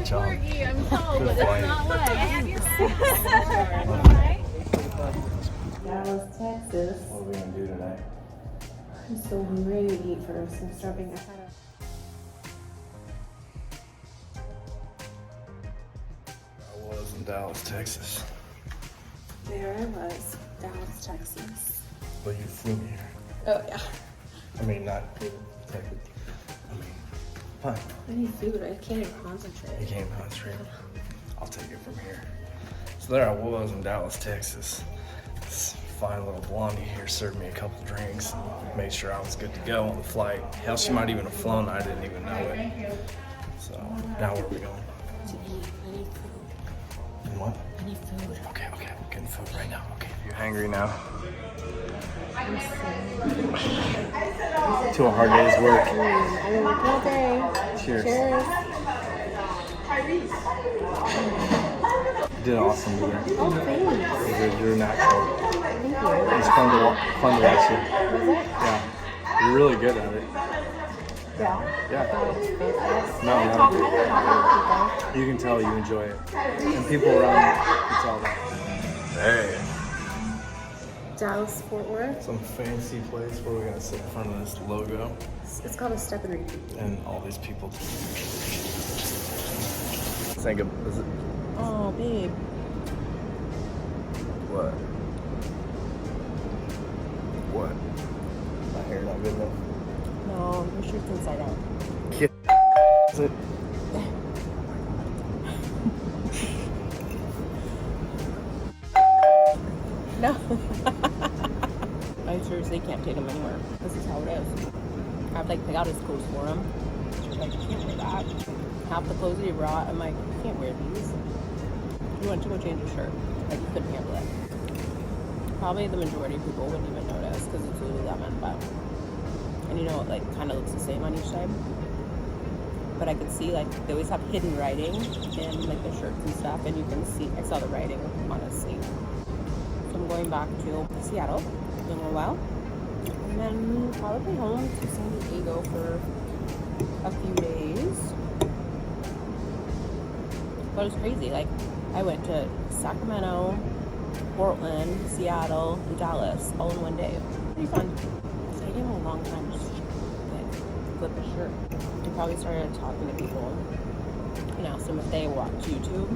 Good job. I'm tall, but it's not legs. Dallas, Texas. What are we gonna do tonight? I'm so hungry. I need to eat first. I'm starving. I was in Dallas, Texas. There I was, Dallas, Texas. But you flew me here. Oh yeah. I mean, not technically. I mean, fine. I need food. I can't even concentrate. You can't concentrate. I'll take it from here. So there I was in Dallas, Texas. This fine little blondie here served me a couple drinks and made sure I was good to go on the flight. Hell, she might even have flown. I didn't even know it. So now where are we going? To eat. I need food. And what? I need food. Okay, I'm getting food right now. Okay, you're hungry now. To a hard day's work. I didn't work all day. Cheers. Cheers. You did awesome today. Oh, thanks. You're natural. Thank you. It's fun to watch you. Was it? Yeah, you're really good at it. Yeah. Yeah. No, I no. talk to people. You can tell you enjoy it, and people around you can tell that. Hey. Dallas, Fort Worth. Some fancy place where we're gonna sit in front of this logo It's called a step and repeat. and all these people. Think of is it Oh, babe. what? What? My hair not good enough. No, your shirt's inside out. Is it? No. I seriously can't take him anywhere. This is how it is. I have to like pick out his clothes for him. She's like, you can't wear that. Half the clothes that he brought, I'm like, you can't wear these. You went to go change his shirt. Like, you couldn't handle it. Probably the majority of people wouldn't even notice because it's Lululemon, but. And you know, it like kind of looks the same on each side. But I could see like they always have hidden writing in like the shirts and stuff, and you can see. I saw the writing on his sleeve. So I'm going back to Seattle in a little while, and then probably home to San Diego for a few days. But it was crazy. Like I went to Sacramento, Portland, Seattle, and Dallas all in one day. Pretty fun. So I gave him a long time to like flip a shirt. I probably started talking to people and asked them if they watch YouTube,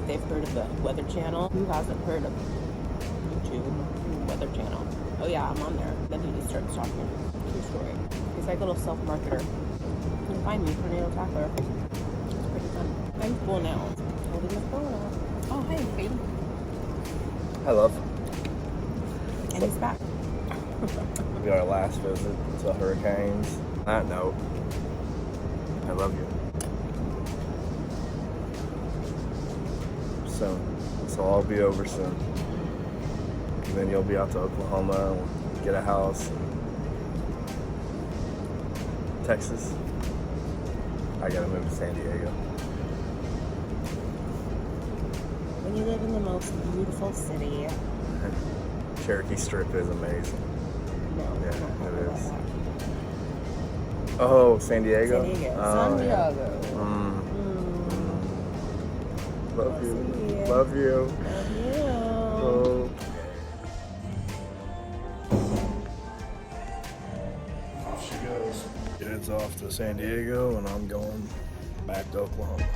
if they've heard of the Weather Channel. Who hasn't heard of YouTube Weather Channel? Oh yeah, I'm on there. Then he just starts talking. True story. He's like a little self-marketer. You can find me, Tornado Tackler. It's pretty fun. I'm cool now. Holding the phone up. Oh, hey, babe. I love. And he's back. We got our last visit to hurricanes. On that note, I love you. Soon. This will all be over soon. And then you'll be out to Oklahoma and get a house. Texas. I gotta move to San Diego. When you live in the most beautiful city. Cherokee Strip is amazing. No, Yeah, it is. Oh, San Diego? San Diego. Oh, San yeah. Diego. Love you. See you. Love you. Love you. Oh. Off she goes. Kids off to San Diego, and I'm going back to Oklahoma.